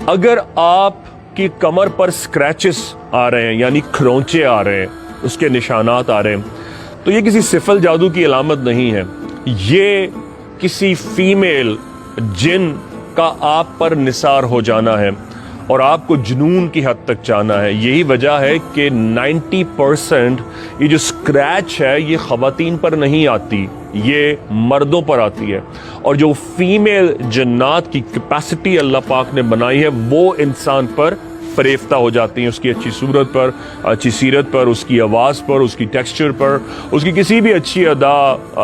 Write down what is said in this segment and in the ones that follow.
اگر آپ کی کمر پر سکریچز آ رہے ہیں یعنی کھرونچے آ رہے ہیں، اس کے نشانات آ رہے ہیں، تو یہ کسی سفل جادو کی علامت نہیں ہے، یہ کسی فیمیل جن کا آپ پر نثار ہو جانا ہے اور آپ کو جنون کی حد تک جانا ہے۔ یہی وجہ ہے کہ 90% یہ جو سکریچ ہے یہ خواتین پر نہیں آتی، یہ مردوں پر آتی ہے، اور جو فیمیل جنات کی کیپیسٹی اللہ پاک نے بنائی ہے وہ انسان پر فریفتہ ہو جاتی ہیں، اس کی اچھی صورت پر، اچھی سیرت پر، اس کی آواز پر، اس کی ٹیکسچر پر، اس کی کسی بھی اچھی ادا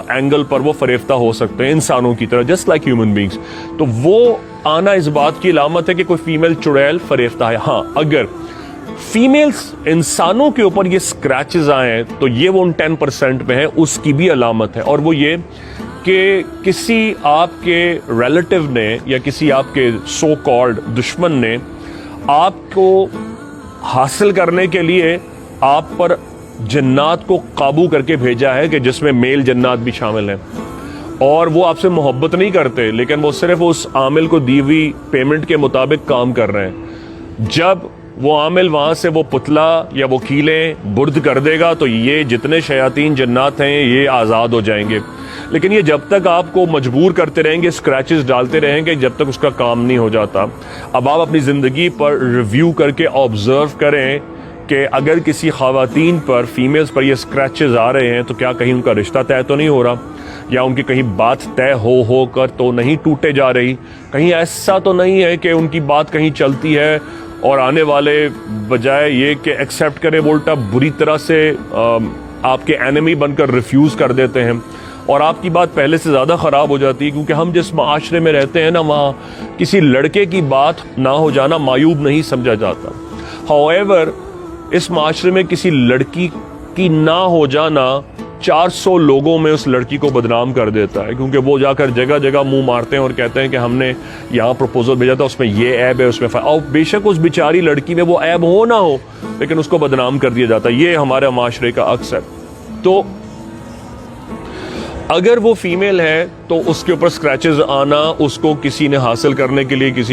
اینگل پر وہ فریفتہ ہو سکتے ہیں انسانوں کی طرح، جسٹ لائک ہیومن بینگز۔ تو وہ آنا اس بات کی علامت ہے کہ کوئی فیمیل چڑیل فریفتہ ہے۔ ہاں، اگر فیمیلز انسانوں کے اوپر یہ سکریچز آئیں تو یہ وہ ان 10% میں ہے، اس کی بھی علامت ہے، اور وہ یہ کہ کسی آپ کے ریلیٹیو نے یا کسی آپ کے سو کالڈ دشمن نے آپ کو حاصل کرنے کے لیے آپ پر جنات کو قابو کر کے بھیجا ہے، کہ جس میں میل جنات بھی شامل ہیں، اور وہ آپ سے محبت نہیں کرتے لیکن وہ صرف اس عامل کو دی ہوئی پیمنٹ کے مطابق کام کر رہے ہیں۔ جب وہ عامل وہاں سے وہ پتلا یا وہ کیلیں برد کر دے گا تو یہ جتنے شیاطین جنات ہیں یہ آزاد ہو جائیں گے، لیکن یہ جب تک آپ کو مجبور کرتے رہیں گے، سکریچز ڈالتے رہیں گے، جب تک اس کا کام نہیں ہو جاتا۔ اب آپ اپنی زندگی پر ریویو کر کے آبزرو کریں کہ اگر کسی خواتین پر، فیمیلز پر یہ سکریچز آ رہے ہیں تو کیا کہیں ان کا رشتہ طے تو نہیں ہو رہا، یا ان کی کہیں بات طے ہو کر تو نہیں ٹوٹے جا رہی، کہیں ایسا تو نہیں ہے کہ ان کی بات کہیں چلتی ہے اور آنے والے بجائے یہ کہ ایکسیپٹ کریں وہ الٹا بری طرح سے آپ کے اینیمی بن کر ریفیوز کر دیتے ہیں، اور آپ کی بات پہلے سے زیادہ خراب ہو جاتی ہے، کیونکہ ہم جس معاشرے میں رہتے ہیں نا، وہاں کسی لڑکے کی بات نہ ہو جانا معیوب نہیں سمجھا جاتا۔ however اس معاشرے میں کسی لڑکی کی نہ ہو جانا 400 لوگوں میں اس لڑکی کو بدنام کر دیتا ہے، کیونکہ وہ جا کر جگہ جگہ منہ مارتے ہیں اور کہتے ہیں کہ ہم نے یہاں پروپوزل بھیجا تھا، اس میں یہ عیب ہے، اس میں اور بے شک اس بیچاری لڑکی میں وہ عیب ہو نہ ہو لیکن اس کو بدنام کر دیا جاتا ہے۔ یہ ہمارے معاشرے کا عکس ہے۔ تو اگر وہ فیمیل ہے تو اس کے اوپر سکریچز آنا، اس کو کسی نے حاصل کرنے کے لیے کسی